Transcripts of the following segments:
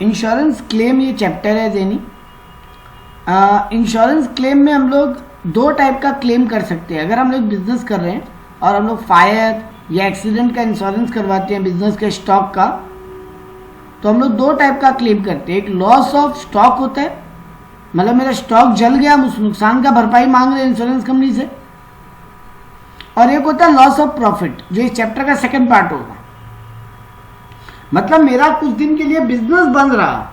Insurance claim ये chapter है jenny. Insurance claim में हम लोग दो टाइप का क्लेम कर सकते हैं। अगर हम लोग बिजनेस कर रहे हैं और हम लोग फायर या एक्सीडेंट का इंश्योरेंस करवाते हैं बिजनेस के स्टॉक का, तो हम लोग दो टाइप का क्लेम करते हैं। एक लॉस ऑफ स्टॉक होता है, मतलब मेरा स्टॉक जल गया, हम उस नुकसान का भरपाई मांग रहे हैं इंश्योरेंस कंपनी से। और एक होता है लॉस ऑफ प्रॉफिट, जो इस चैप्टर का सेकंड पार्ट होगा। मतलब मेरा कुछ दिन के लिए बिजनेस बंद रहा,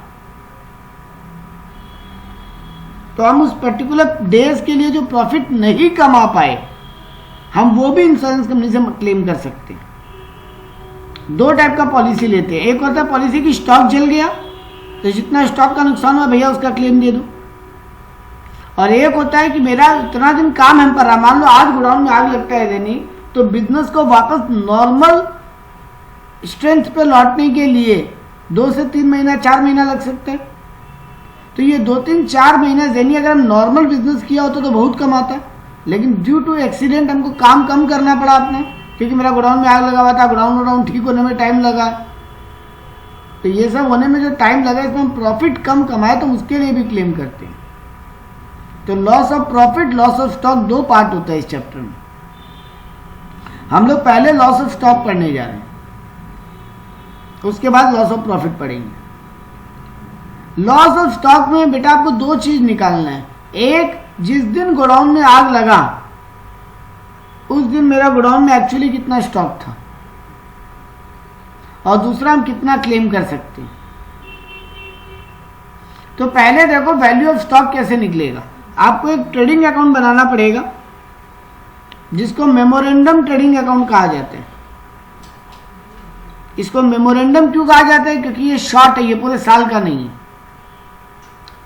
तो हम उस पर्टिकुलर डेज के लिए जो प्रॉफिट नहीं कमा पाए, हम वो भी इंश्योरेंस कंपनी से क्लेम कर सकते हैं। दो टाइप का पॉलिसी लेते हैं। एक होता है पॉलिसी की स्टॉक जल गया, तो जितना स्टॉक का नुकसान हुआ भैया उसका क्लेम दे दो। और एक होता है कि मेरा इतना दिन काम हम पर रहा, मान लो आज गोडाउन में आग लगता है देनी, तो बिजनेस को वापस नॉर्मल स्ट्रेंथ पे लौटने के लिए 2 से 3 महीना 4 महीना लग सकता है। तो ये 2-3-4 महीना जेनी अगर हम नॉर्मल बिजनेस किया होता तो बहुत कम आता है, लेकिन ड्यू टू एक्सीडेंट हमको काम कम करना पड़ा अपने, क्योंकि मेरा गोडाउन में आग लगा हुआ था, गोडाउन ठीक होने में टाइम लगा। तो ये सब होने में जो टाइम लगा, इसमें हम प्रॉफिट कम कमाए तो उसके लिए भी क्लेम करते हैं। तो loss of profit, loss of stock दो पार्ट होता है इस चैप्टर में। हम लोग पहले लॉस ऑफ स्टॉक पढ़ने जा रहे हैं, उसके बाद लॉस ऑफ प्रॉफिट पढ़ेंगे। लॉस ऑफ स्टॉक में बेटा आपको दो चीज निकालना है। एक, जिस दिन गोडाउन में आग लगा उस दिन मेरा गोडाउन में एक्चुअली कितना स्टॉक था, और दूसरा हम कितना क्लेम कर सकते हैं। तो पहले देखो वैल्यू ऑफ स्टॉक कैसे निकलेगा। आपको एक ट्रेडिंग अकाउंट बनाना पड़ेगा, जिसको मेमोरेंडम ट्रेडिंग अकाउंट कहा जाता है। इसको मेमोरेंडम क्यों कहा जाता है? क्योंकि ये शॉर्ट है, ये पूरे साल का नहीं है।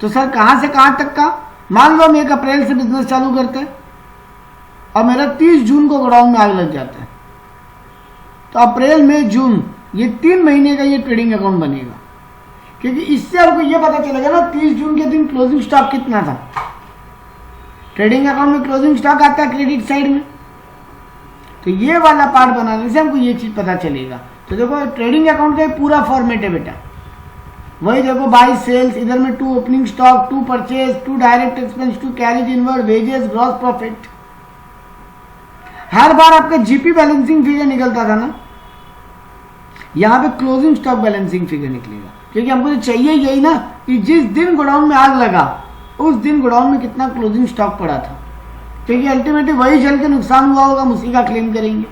तो सर कहां से कहां तक का? मान लो हम 1 अप्रैल से बिजनेस चालू करते हैं और मेरा 30 जून को गोडाउन में आग लग जाता है, तो अप्रैल मई जून ये 3 महीने का ये ट्रेडिंग अकाउंट बनेगा। क्योंकि इससे आपको ये पता चलेगा ना 30 जून के दिन क्लोजिंग स्टॉक कितना था। ट्रेडिंग अकाउंट में क्लोजिंग स्टॉक आता है क्रेडिट साइड में, तो ये वाला पार्ट बनाने से हमको ये चीज पता चलेगा। तो देखो ट्रेडिंग अकाउंट का पूरा फॉर्मेट है बेटा, वही देखो बाई सेल्स, इधर में 2 opening stock, 2 purchase, 2 direct expense, 2 carriage inward, wages, gross profit. हर बार आपका जीपी बैलेंसिंग फिगर निकलता था ना, यहां पे क्लोजिंग स्टॉक बैलेंसिंग फिगर निकलेगा। क्योंकि हमको तो चाहिए यही ना कि जिस दिन गोडाउन में आग लगा उस दिन गोडाउन में कितना क्लोजिंग स्टॉक पड़ा था, क्योंकि अल्टीमेटली वही जल के नुकसान हुआ होगा, हम उसी का क्लेम करेंगे।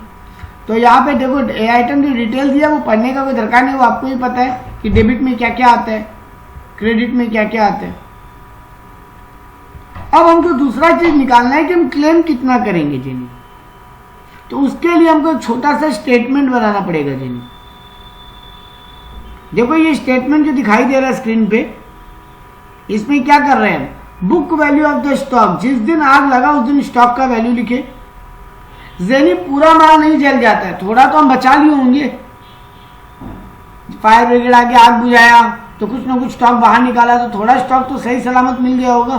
तो यहाँ पे देखो आइटम की डिटेल दिया, वो पढ़ने का कोई दरकार नहीं, वो आपको ही पता है कि डेबिट में क्या क्या आता है, क्रेडिट में क्या क्या आता है। अब हमको दूसरा चीज निकालना है कि हम क्लेम कितना करेंगे जेनी। तो उसके लिए हमको एक छोटा सा स्टेटमेंट बनाना पड़ेगा जेनी। देखो ये स्टेटमेंट जो दिखाई दे रहा है स्क्रीन पे, इसमें क्या कर रहे हैं? Book value of the stock, जिस दिन आग लगा उस दिन स्टॉक का वैल्यू लिखे। जेनी पूरा माल नहीं जल जाता है, थोड़ा तो हम बचा लिए होंगे। फायर ब्रिगेड आके आग बुझाया तो कुछ ना कुछ स्टॉक बाहर निकाला, तो थोड़ा स्टॉक तो सही सलामत मिल गया होगा।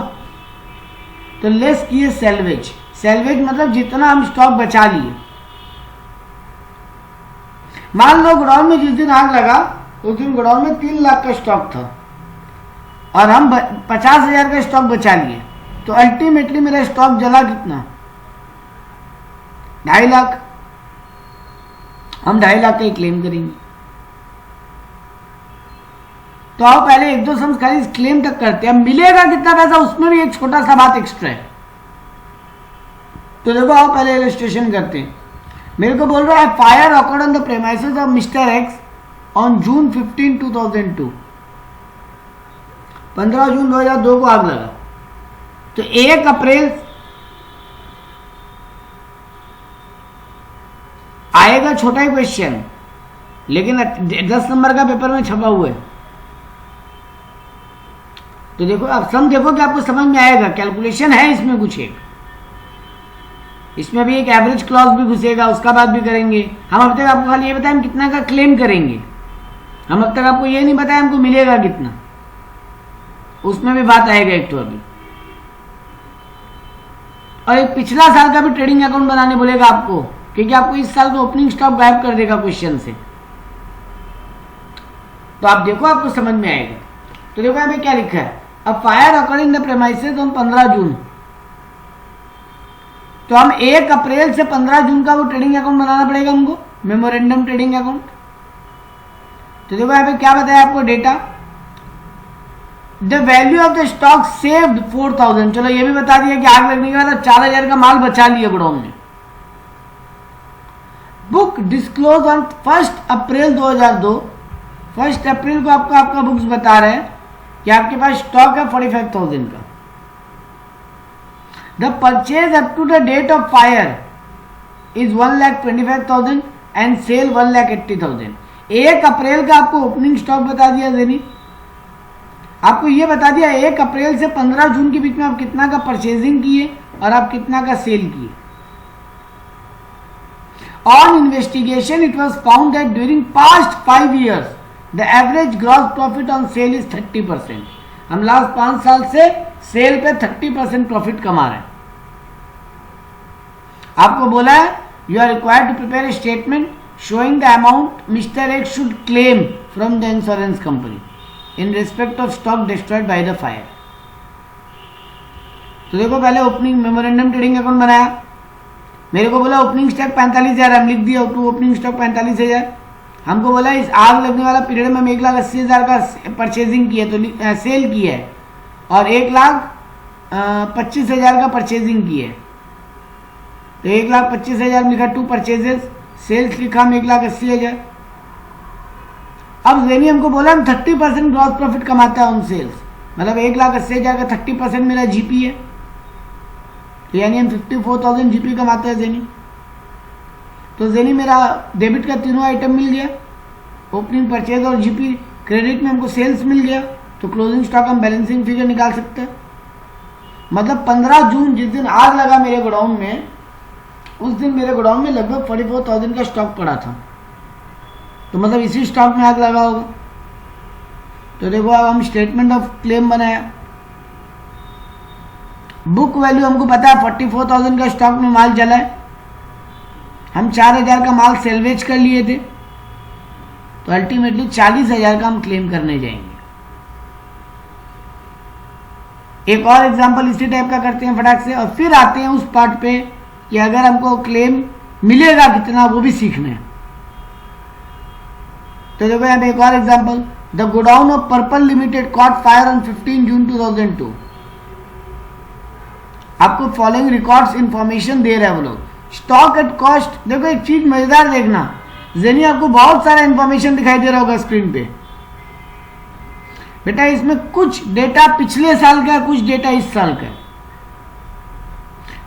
तो लेस किए सेल्वेज। सेल्वेज मतलब जितना हम स्टॉक बचा लिए। मान लो गोडाउन में जिस दिन आग लगा उस दिन गोडाउन में 3 लाख का स्टॉक था और हम 50,000 का स्टॉक बचा लिए, तो अल्टीमेटली मेरा स्टॉक जला कितना? 2.5 लाख। हम 2.5 लाख का ही क्लेम करेंगे। तो आओ पहले 1-2 सम्स खाली क्लेम तक करते हैं। अब मिलेगा कितना पैसा, उसमें भी एक छोटा सा बात एक्स्ट्रा है। तो देखो आओ पहले इलस्ट्रेशन करते हैं। मेरे को बोल रहा है fire awkward on the premises of mister x on June 15, 2002। 15 जून 2002 को आग लगा, तो 1 अप्रैल आएगा। छोटा ही क्वेश्चन, लेकिन 10 नंबर का पेपर में छपा हुआ है। तो देखो अब सम देखो कि आपको समझ में आएगा। कैलकुलेशन है इसमें कुछ एक, इसमें भी एक एवरेज क्लॉज भी घुसेगा, उसका बात भी करेंगे। हम अब तक आपको खाली ये बताएं हम कितना का क्लेम करेंगे, हम अब तक आपको ये नहीं बताया हमको मिलेगा कितना, उसमें भी बात आएगा एक तो अभी। और एक पिछला साल का भी ट्रेडिंग अकाउंट बनाने बोलेगा आपको, क्योंकि आपको इस साल का ओपनिंग स्टॉक गायब कर देगा क्वेश्चन से। तो आप देखो, आपको समझ में आएगा। तो देखो यहाँ पे क्या लिखा है, अ fire occurred in the premises on 15 जून। तो हम 1 अप्रैल से 15 जून का वो ट्रेडिंग अकाउंट बनाना पड़ेगा हमको, मेमोरेंडम ट्रेडिंग अकाउंट। तो देखो यहाँ पे क्या बताया आपको data, the value of the stock saved 4000। चलो ये भी बता दिया कि आग लगने के बाद 4000 का माल बचा लिया गोडाउन में। बुक डिस्क्लोज ऑन 1 अप्रैल 2002। 1 अप्रैल को आपका बुक्स बता रहे हैं कि आपके पास स्टॉक है 45,000 का। The purchase up to the date of fire is 1,25,000 and sale 1,80,000। 1 अप्रैल का आपको ओपनिंग स्टॉक बता दिया जेनी, आपको ये बता दिया 1 अप्रैल से 15 जून के बीच में आप कितना का परचेजिंग किए और आप कितना का सेल किए। On investigation it was found that during past 5 years the average gross profit on sale is 30%। हम लास्ट 5 साल से सेल पे 30% प्रॉफिट कमा रहे हैं। आपको बोला है you are required to prepare a statement showing the amount mister X should claim from the insurance company in respect of stock destroyed by the fire. तो देखो पहले ओपनिंग मेमोरेंडम ट्रेडिंग अकाउंट बनाया, मेरे को बोला ओपनिंग स्टॉक 45,000, हम लिख दिया टू ओपनिंग स्टॉक 45,000। हमको बोला इस आग लगने वाला पीरियड में हम 1,80,000 का परचेजिंग किया, तो सेल किया है, और 1,25,000 का परचेजिंग किया है। तो 1,25,000 लिखा, 2 परचेजेस, सेल्स लिखा हम 1,80,000। अब जेनी हमको बोला हम 30% ग्रॉस प्रॉफिट कमाता है ऑन सेल्स, मतलब 1,80,000 का 30% मेरा जीपी है, तो यानी हम 54,000 जीपी कमाते हैं जेनी। तो जेनी मेरा डेबिट का तीनों आइटम मिल गया, ओपनिंग, परचेज और जीपी। क्रेडिट में हमको सेल्स मिल गया, तो क्लोजिंग स्टॉक हम बैलेंसिंग फिगर निकाल सकते हैं। मतलब 15 जून जिस दिन आग लगा मेरे गोडाउन में, उस दिन मेरे गोडाउन में लगभग 44,000 का स्टॉक पड़ा था, तो मतलब इसी स्टॉक में आग लगा होगा। तो देखो अब हम स्टेटमेंट ऑफ क्लेम बनाया। बुक वैल्यू हमको पता है 44,000 का स्टॉक में माल जला है, हम 4,000 का माल सेल्वेज कर लिए थे, तो अल्टीमेटली 40,000 का हम क्लेम करने जाएंगे। एक और एग्जांपल इसी टाइप का करते हैं फटाक से, और फिर आते हैं उस पार्ट पे कि अगर हमको क्लेम मिलेगा कितना वो भी सीखना है। तो देखो यहाँ पे एक और example, the godown of purple limited cot fire on 15 जून 2002। आपको फॉलोइंग रिकॉर्ड्स इंफॉर्मेशन दे रहे हैं वो लोग। स्टॉक एट कॉस्ट, देखो एक चीज मजेदार देखना, जेनी आपको बहुत सारा इंफॉर्मेशन दिखाई दे रहा होगा स्क्रीन पे। बेटा इसमें कुछ डेटा पिछले साल का, कुछ डेटा इस साल का।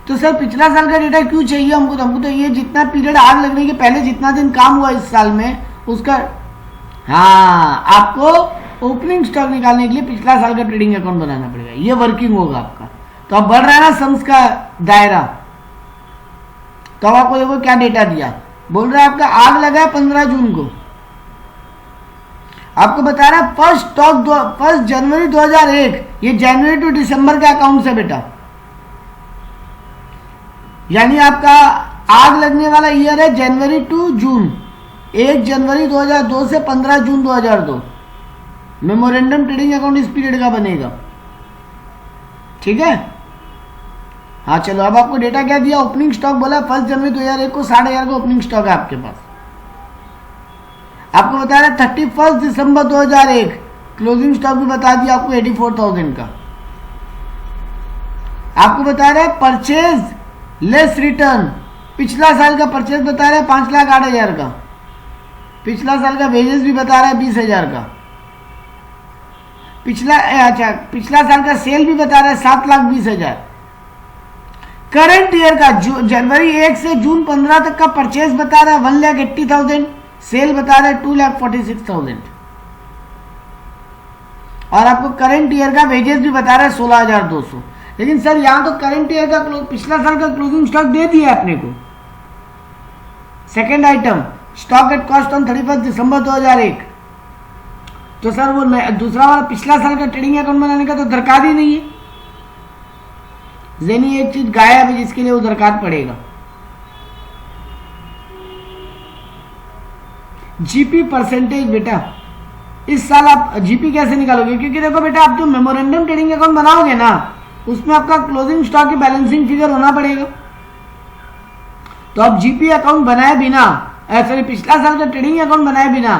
तो सर पिछला साल का डेटा क्यों चाहिए हमको? तो हमको तो ये जितना पीरियड आग लगने के पहले जितना दिन काम हुआ इस साल में उसका, हाँ, आपको ओपनिंग स्टॉक निकालने के लिए पिछला साल का ट्रेडिंग अकाउंट बनाना पड़ेगा, ये वर्किंग होगा आपका। तो अब बढ़ रहा है ना सम्स का दायरा। तो अब आपको देखो क्या डेटा दिया, बोल रहा है आपका आग लगा है 15 जून को, आपको बता रहा है फर्स्ट स्टॉक 1 जनवरी 2001, ये जनवरी टू दिसंबर का अकाउंट है बेटा, यानी आपका आग लगने वाला ईयर है जनवरी टू जून। 1 जनवरी 2002 से 15 जून 2002 मेमोरेंडम ट्रेडिंग अकाउंट इस पीरियड का बनेगा, ठीक है। हाँ चलो, अब आपको डेटा क्या दिया, ओपनिंग स्टॉक बोला 1 जनवरी 2001 को 60,000 का ओपनिंग स्टॉक है आपके पास। आपको बता रहा है 31 दिसंबर 2001 क्लोजिंग स्टॉक भी बता दिया आपको 84,000 का। आपको बता रहा है परचेज लेस रिटर्न, पिछला साल का परचेज बता रहा है 5,08,000 का, पिछला साल का वेजेस भी बता रहा है 20,000 का, पिछला साल का सेल भी बता रहा है 7,20,000। करंट ईयर का जनवरी 1 से जून 15 तक का परचेज बता रहा है 1,80,000, सेल बता रहा है 2,46,000, और आपको करंट ईयर का वेजेस भी बता रहा है 16,200। लेकिन सर यहां तो करंट ईयर का पिछला साल का क्लोजिंग स्टॉक दे दिया अपने को। Second item, stock at cost on 31 दिसंबर 2001। तो सर वो दूसरा वाला पिछला साल का ट्रेडिंग अकाउंट बनाने का तो दरकार ही नहीं है। जेनी एक चीज गायब है जिसके लिए वो दरकार पड़ेगा, जीपी परसेंटेज। बेटा इस साल आप जीपी कैसे निकालोगे, क्योंकि देखो बेटा आप जो मेमोरेंडम ट्रेडिंग अकाउंट बनाओगे ना उसमें आपका क्लोजिंग स्टॉक की बैलेंसिंग फिगर होना पड़ेगा। तो आप जीपी अकाउंट बनाए बिना, सॉरी पिछला साल का ट्रेडिंग अकाउंट बनाए बिना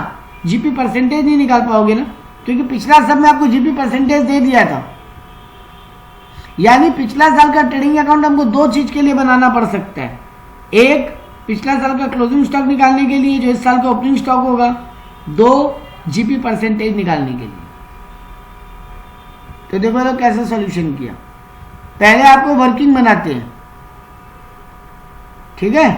जीपी परसेंटेज नहीं निकाल पाओगे ना, क्योंकि पिछला साल में आपको जीपी परसेंटेज दे दिया था। यानी पिछला साल का ट्रेडिंग अकाउंट हमको दो चीज के लिए बनाना पड़ सकता है, एक पिछला साल का क्लोजिंग स्टॉक निकालने के लिए जो इस साल का ओपनिंग स्टॉक होगा, दो जीपी परसेंटेज निकालने के लिए। तो देखो कैसे सॉल्यूशन किया, पहले आपको वर्किंग बनाते हैं, ठीक है।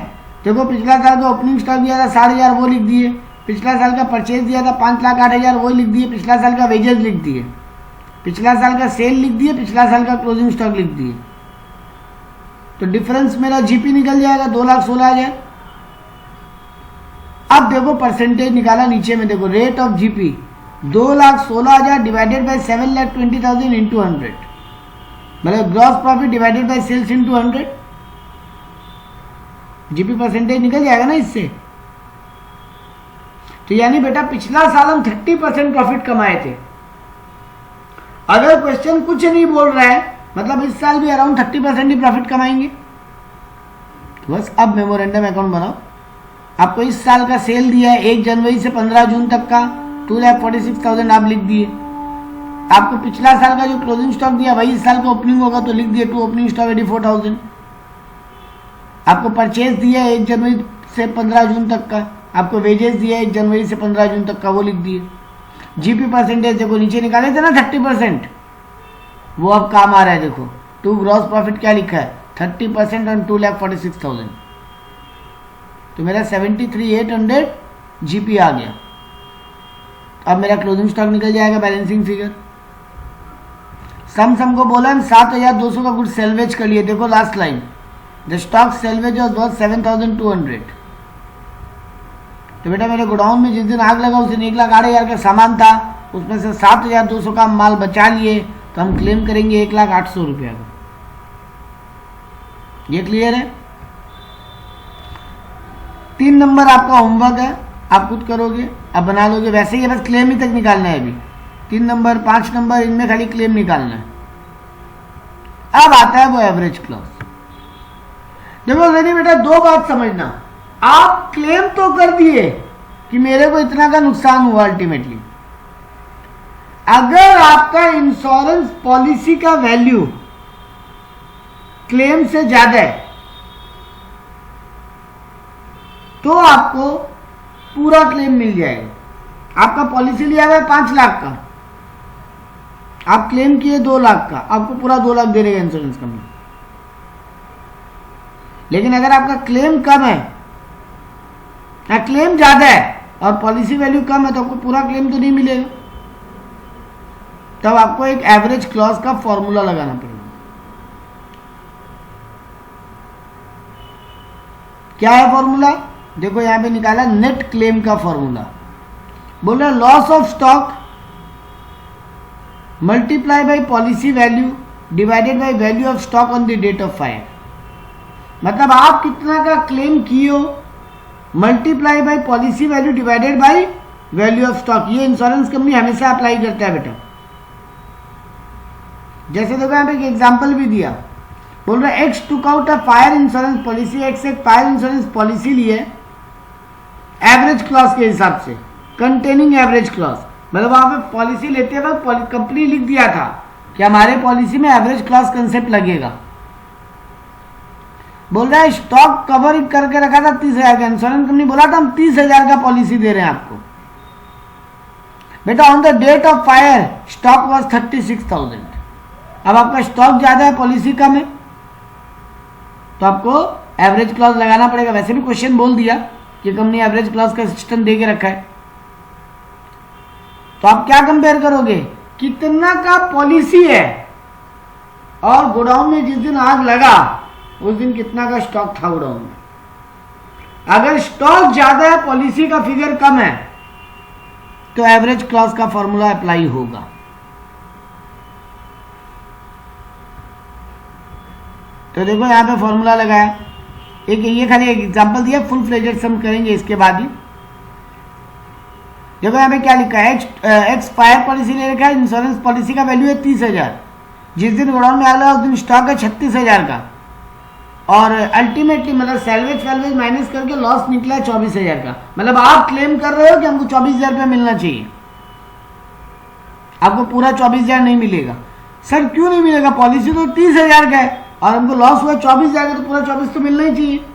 देखो पिछला साल का ओपनिंग स्टॉक दिया था 60,000 वो लिख दिए, पिछला साल का परचेज दिया था 5,08,000 वो लिख दिए, पिछला साल का वेजेस लिख दिए, पिछला साल का सेल लिख दिए, पिछला साल का क्लोजिंग स्टॉक लिख दिए। तो डिफरेंस मेरा जीपी निकल जाएगा 2,16,000। अब देखो परसेंटेज निकाला नीचे में, देखो rate of GP 2,16,000 divided by 7,20,000 into 100, मतलब gross profit divided by sales into 100, GP percentage निकल जाएगा ना इससे। तो यानी बेटा पिछला साल हम 30% प्रॉफिट कमाए थे। अगर क्वेश्चन कुछ नहीं बोल रहा है मतलब इस साल भी अराउंड 30% ही प्रॉफिट कमाएंगे। तो बस अब मेमोरेंडम अकाउंट बनाओ। आपको इस साल का सेल दिया है 1 जनवरी से 15 जून तक का 2,46,000 आप लिख दिए। आपको पिछला साल का जो क्लोजिंग स्टॉक दिया वही इस साल का ओपनिंग होगा तो लिख दिए 2 ओपनिंग स्टॉक 84,000। आपको परचेज दिया है 1 जनवरी से 15 जून तक का, आपको वेजेस दिया है 1 जनवरी से 15 जून तक का, वो लिख दिए। जीपी परसेंटेज देखो नीचे निकाले थे ना 30%, वो अब काम आ रहा है। देखो टू ग्रॉस प्रॉफिट क्या लिखा है 30% ऑन 2,46,000, तो मेरा 73,800 जीपी आ गया। अब मेरा क्लोजिंग स्टॉक निकल जाएगा बैलेंसिंग फिगर। सम को बोला हम 7,200 का गुड्स सेल्वेज कर लिए। देखो last line, the stock salvage was 7,200। तो बेटा मेरे गोडाउन में जिस दिन आग लगा उस दिन 1,08,000 का सामान था, उसमें से 7,200 का माल बचा लिए, तो हम क्लेम करेंगे 1,08,000 रुपया का। ये क्लियर है। 3 नंबर आपका होमवर्क है, आप खुद करोगे, अब बना लोगे। वैसे ही बस क्लेम ही तक निकालना है अभी। 3 नंबर 5 नंबर इनमें खाली क्लेम निकालना है। अब आता है वो एवरेज क्लॉज। देखो नहीं बेटा दो बात समझना, आप क्लेम तो कर दिए कि मेरे को इतना का नुकसान हुआ, अल्टीमेटली अगर आपका इंश्योरेंस पॉलिसी का वैल्यू क्लेम से ज्यादा है तो आपको पूरा क्लेम मिल जाएगा। आपका पॉलिसी लिया हुआ है 5 लाख का, आप क्लेम किए 2 लाख का, आपको पूरा 2 लाख दे देगा इंश्योरेंस कंपनी। लेकिन अगर आपका क्लेम कम है या क्लेम ज्यादा है और पॉलिसी वैल्यू कम है तो आपको पूरा क्लेम तो नहीं मिलेगा। तब आपको एक एवरेज क्लॉज का फॉर्मूला लगाना पड़ेगा। क्या है फॉर्मूला? देखो यहां पे निकाला नेट क्लेम का फॉर्मूला। बोल रहा loss of stock multiply by policy value divided by value of stock on the date of fire. मतलब आप कितना का क्लेम किए हो multiply by policy value divided by value of stock. ये इंश्योरेंस कंपनी हमेशा अप्लाई करता है बेटा। जैसे देखो यहां पे एक एग्जांपल भी दिया, बोल रहा है x took out a fire insurance policy. X एक फायर इंश्योरेंस पॉलिसी लिए एवरेज क्लॉज के हिसाब से, कंटेनिंग एवरेज क्लॉज। मतलब वहां पे पॉलिसी लेते वक्त कंपनी लिख दिया था कि हमारे पॉलिसी में एवरेज क्लॉज कंसेप्ट लगेगा। बोल रहा है स्टॉक कवर करके रखा था 30,000 का, इंश्योरेंस कंपनी बोला था हम 30,000 का पॉलिसी दे रहे हैं आपको। बेटा on the date of fire stock was 36,000। अब आपका स्टॉक ज्यादा है पॉलिसी कम है तो आपको एवरेज क्लॉज लगाना पड़ेगा। वैसे भी क्वेश्चन बोल दिया कि कंपनी एवरेज क्लॉज का सिस्टम दे के रखा है। तो आप क्या कंपेयर करोगे, कितना का पॉलिसी है और गोडाउन में जिस दिन आग लगा उस दिन कितना का स्टॉक था गोडाउन में। अगर स्टॉक ज्यादा है पॉलिसी का फिगर कम है तो एवरेज क्लॉज का फॉर्मूला अप्लाई होगा। तो देखो यहां पे फॉर्मूला लगाया, एक ये खाली एक एग्जांपल दिया, फुल फ्लेजेड सम करेंगे इसके बाद ही। देखो यहाँ पे क्या लिखा है, एक्स फायर पॉलिसी ले रखा है, इंश्योरेंस पॉलिसी का वैल्यू है 30,000, जिस दिन गोडाउन में आग लगा उस दिन स्टॉक है 36,000 का, और अल्टीमेटली मतलब सैलवेज माइनस करके लॉस निकला है 24,000 का। मतलब आप क्लेम कर रहे हो कि हमको 24,000 रुपया मिलना चाहिए, आपको पूरा 24,000 नहीं मिलेगा। सर क्यों नहीं मिलेगा, पॉलिसी तो 30,000 का है और हमको लॉस हुआ 24,000 का, तो पूरा 24 तो मिलना ही चाहिए।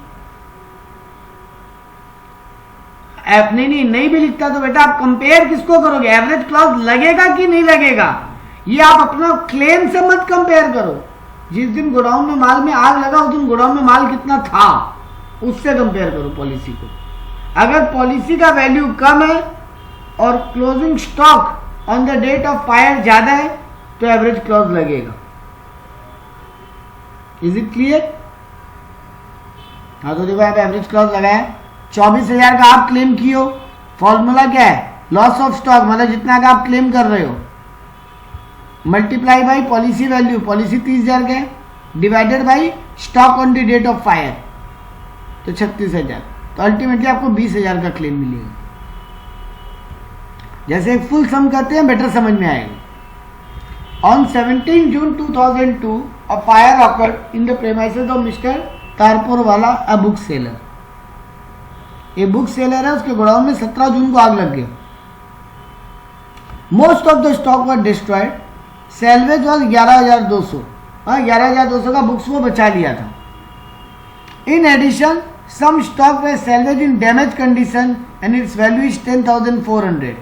नहीं भी लिखता तो बेटा आप कंपेयर किसको करोगे, एवरेज क्लॉज लगेगा कि नहीं लगेगा, ये आप अपना क्लेम से मत कंपेयर करो। जिस दिन गोडाउन में माल में आग लगा उस दिन गोडाउन में माल कितना था उससे कंपेयर करो पॉलिसी को। अगर पॉलिसी का वैल्यू कम है और closing stock on the date of fire ज्यादा है तो एवरेज क्लॉज लगेगा। Is it clear? हाँ तो देखो यहाँ पे एवरेज क्लॉज लगा है, 24,000 का आप क्लेम किए हो, फॉर्मूला क्या है, लॉस ऑफ स्टॉक मतलब जितना का आप क्लेम कर रहे हो multiply by policy value, policy 30,000 का है, divided by stock on the date of fire तो 36,000, तो अल्टीमेटली आपको 20,000 का क्लेम मिलेगा। जैसे एक फुल सम करते हैं बेटर समझ में आएगा। On 17 June 2002 a fire occurred in the premises of mister Tarapurwala a book seller. ये बुक सेलर है, उसके गोडाउन में 17 जून को आग लग गया। Most of the stock were destroyed, salvage was 11,200, 11,200 का बुक्स वो बचा लिया था। In addition some stock were salvage in damage condition and its value is 10,400।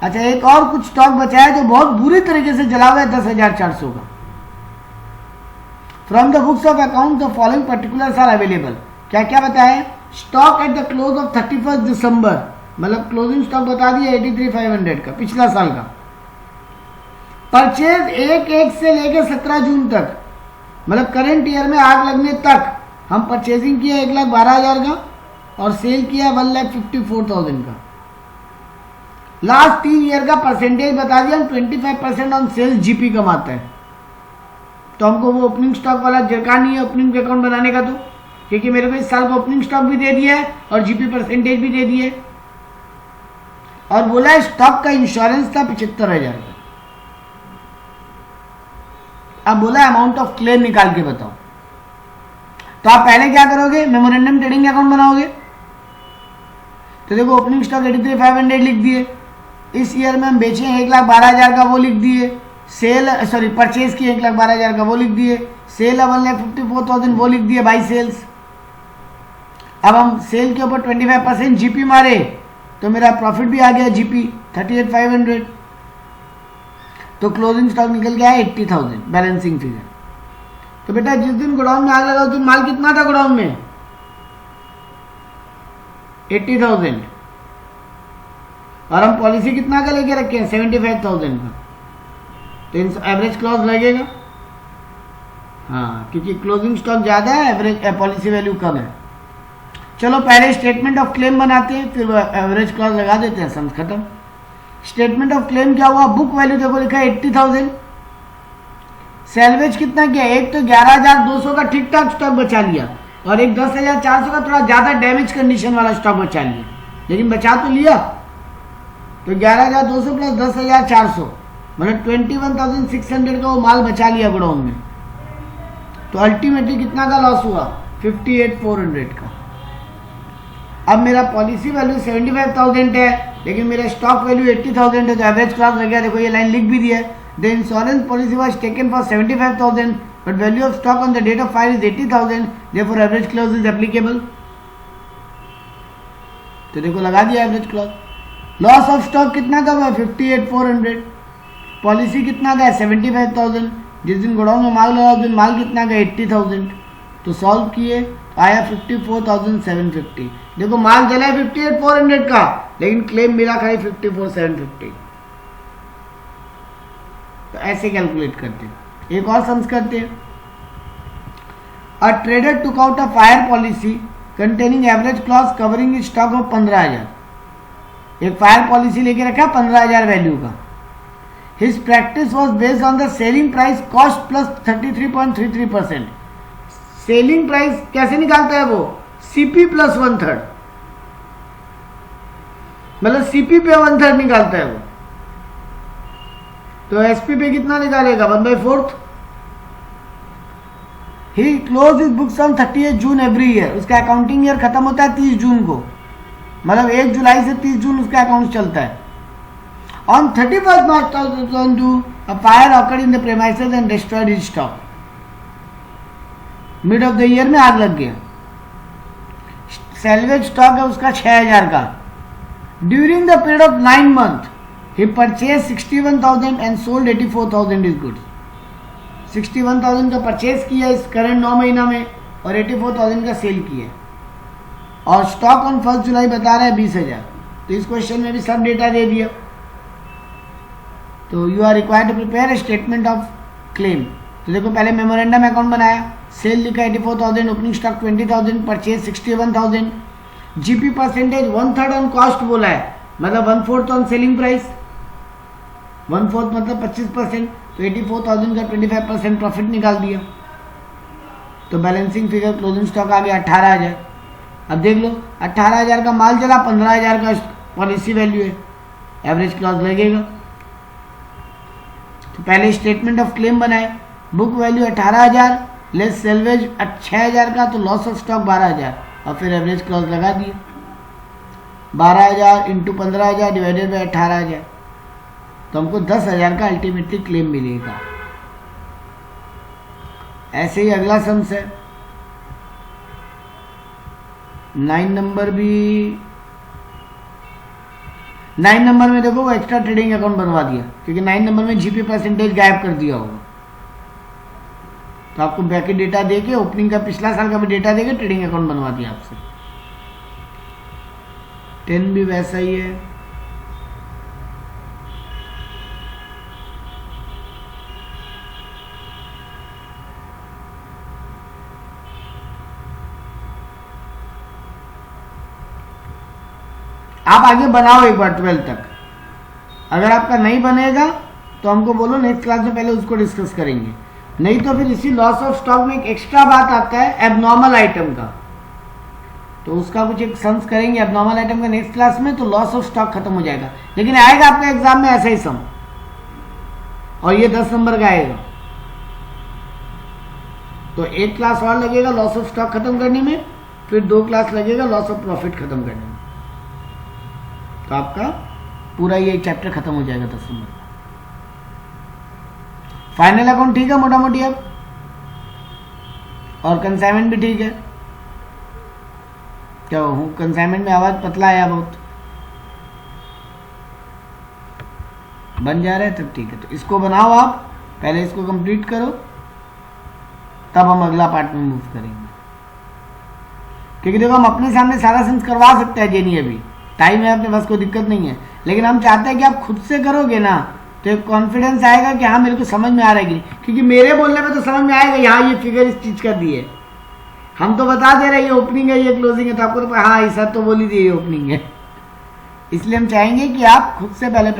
अच्छा एक और कुछ स्टॉक बचा है जो बहुत बुरी तरीके से जला हुआ है 10,400 का। From the books of account the following particulars are available. क्या क्या बताया, stock at the close of 31 December, मतलब क्लोजिंग स्टॉक बता दिया 83,500 का पिछला साल का। परचेज 1 से लेकर 17 जून तक, मतलब करेंट ईयर में आग लगने तक हम परचेजिंग किया 1,12,000 का और सेल किया 1,54,000 का। लास्ट 3 ईयर का परसेंटेज बता दिया, हम 25% ऑन सेल्स जीपी कमाते हैं, तो हमको वो ओपनिंग स्टॉक वाला दरकार नहीं है ओपनिंग अकाउंट बनाने का, तो क्योंकि मेरे को इस साल का ओपनिंग स्टॉक भी दे दिया है और जीपी परसेंटेज भी दे दिए, और बोला स्टॉक का इंश्योरेंस था 75,000 का। अब बोला अमाउंट ऑफ क्लेम निकाल के बताओ, तो आप पहले क्या करोगे, मेमोरेंडम ट्रेडिंग अकाउंट बनाओगे। तो देखो ओपनिंग स्टॉक 83,500 लिख दिए, इस ईयर में हम बेचे 1,12,000 का वो लिख दिए, परचेज किए 1,12,000 का वो लिख दिए, सेल 1,54,000 वो लिख दिए बाई सेल्स। अब हम सेल के ऊपर 25% जीपी मारे तो मेरा प्रॉफिट भी आ गया जीपी 38,500, तो क्लोजिंग स्टॉक निकल गया 80,000 बैलेंसिंग फिगर। तो बेटा जिस दिन गोडाउन में आग लगा उस दिन माल कितना था गोडाउन में, 80,000, और हम पॉलिसी कितना का लेके रखे हैं 75,000 का, तो एवरेज क्लॉज लगेगा। हाँ क्योंकि क्लोजिंग स्टॉक ज्यादा है, एवरेज पॉलिसी वैल्यू कम है। चलो पहले स्टेटमेंट ऑफ क्लेम बनाते हैं, फिर एवरेज क्लॉज लगा देते हैं, समझ खत्म। स्टेटमेंट ऑफ क्लेम क्या हुआ, बुक वैल्यू देखो लिखा है 80,000, सैलवेज कितना किया, एक तो 11,200 का ठीक ठाक स्टॉक बचा लिया और एक 10,400 का थोड़ा ज्यादा डैमेज कंडीशन वाला स्टॉक बचा लिया, लेकिन बचा तो लिया। तो 11,200 प्लस 10,400 मतलब 21,600 का वो माल बचा लिया गोडाउन में, तो अल्टीमेटली कितना का लॉस हुआ 58,400 का। अब मेरा पॉलिसी वैल्यू 75,000 है लेकिन मेरा स्टॉक वैल्यू 80,000 है, तो एवरेज क्लॉज लग गया। देखो ये लाइन लिख भी दिया है, the insurance policy was taken for 75,000 but value of stock on the date of fire is 80,000, therefore average clause is applicable. तो देखो लगा दिया average clause. Loss of stock कितना का हुआ 58,400, पॉलिसी कितना का है 75,000, जिस दिन गोडाउन में माल लगा उस दिन माल कितना का 80,000, तो सॉल्व किए आया 54,750। देखो माल जला है 58,400 का लेकिन क्लेम मिला खाली 54,750। तो ऐसे कैलकुलेट करते हैं। एक और सम्स करते हैं, a trader took out a fire policy containing average clause covering stock of 15,000। एक फायर पॉलिसी लेके रखा 15,000 वैल्यू का। His practice was based on the selling price cost plus 33.33%। Selling price कैसे निकालता है वो, सीपी प्लस 1/3। मतलब सीपी पे 1/3 निकालता है वो, तो एसपी पे कितना निकालेगा 1/4। He closes his books on 30 June every year. उसका अकाउंटिंग ईयर खत्म होता है 30 जून को, मतलब 1 जुलाई से 30 जून उसका अकाउंट चलता है। On 31st March 2002 a fire occurred in the premises and destroyed his stock. Mid of the year में आग लग गया। सैल्वेज स्टॉक है उसका 6000 का। During the period of 9 months he purchased 61,000 and sold 84,000 his goods। 61,000 का परचेज किया इस करंट 9 महीना में और 84,000 का सेल किया, और स्टॉक ऑन 1 जुलाई बता रहा है 20,000। तो इस क्वेश्चन में भी सब डेटा दे दिया। तो you are required to prepare statement of claim. तो देखो पहले मेमोरेंडम अकाउंट बनाया, सेल लिखा 84,000, opening stock 20,000, purchase 61,000, GP percentage 1/3 on cost बोला है, मतलब 1/4 ऑन सेलिंग प्राइस, 1/4 मतलब 25%। तो 84,000 का 25% प्रॉफिट निकाल दिया। तो बैलेंसिंग फिगर क्लोजिंग स्टॉक आ गया 18,000। अब देख लो 18,000 का माल चला, 15,000 का पॉलिसी वैल्यू है, एवरेज क्लॉज लगेगा। तो पहले स्टेटमेंट ऑफ क्लेम बनाए, बुक वैल्यू 18,000 लेस सेल्वेज 6,000 का, तो लॉस ऑफ स्टॉक 12,000, और फिर एवरेज क्लॉज लगा दिए। 12,000 इंटू 15,000 डिवाइडेड बाई 18,000, तो हमको 10,000 का अल्टीमेटली क्लेम मिलेगा। ऐसे ही अगला सम्स है 9 नंबर भी। 9 नंबर में देखो वो एक्स्ट्रा ट्रेडिंग अकाउंट बनवा दिया, क्योंकि 9 नंबर में जीपी परसेंटेज गायब कर दिया होगा। तो आपको बैक डेटा देके ओपनिंग का पिछला साल का भी डेटा देके ट्रेडिंग अकाउंट बनवा दिया आपसे। 10 भी वैसा ही है। आप आगे बनाओ एक बार 12 तक। अगर आपका नहीं बनेगा तो हमको बोलो, नेक्स्ट क्लास में पहले उसको डिस्कस करेंगे। नहीं तो फिर इसी लॉस ऑफ स्टॉक में एक एक्स्ट्रा बात आता है एबनॉर्मल आइटम का, तो उसका कुछ एक सम्स करेंगे एबनॉर्मल आइटम का नेक्स्ट क्लास में। तो लॉस ऑफ स्टॉक खत्म हो जाएगा, लेकिन आएगा आपका एग्जाम में ऐसा ही सम, और ये 10 नंबर का आएगा। तो एक क्लास और लगेगा लॉस ऑफ स्टॉक खत्म करने में, फिर 2 क्लास लगेगा लॉस ऑफ प्रॉफिट खत्म करने में। तो आपका पूरा ये चैप्टर खत्म हो जाएगा 10 नंबर का। फाइनल अकाउंट ठीक है मोटा मोटी अब, और कंसाइनमेंट भी ठीक है। क्या हूँ कंसाइनमेंट में आवाज पतला आया बहुत, बन जा रहा है तब ठीक है। तो इसको बनाओ आप, पहले इसको कंप्लीट करो, तब हम अगला पार्ट में मूव करेंगे। क्योंकि देखो हम अपने सामने सारा सेंस करवा सकते हैं जेनी, अभी टाइम है अपने पास, कोई दिक्कत नहीं है। लेकिन हम चाहते हैं कि आप खुद से करोगे ना, तो एक कॉन्फिडेंस आएगा कि हाँ मेरे को समझ में आ रहा है कि नहीं। क्योंकि मेरे बोलने में तो समझ में आएगा, यहाँ ये फिगर इस चीज का दी है, हम तो बता दे रहे हैं ये ओपनिंग है ये क्लोजिंग है, तो आपको तो हाँ ऐसा तो बोल ही दिए ये ओपनिंग है। इसलिए हम चाहेंगे कि आप खुद से पहले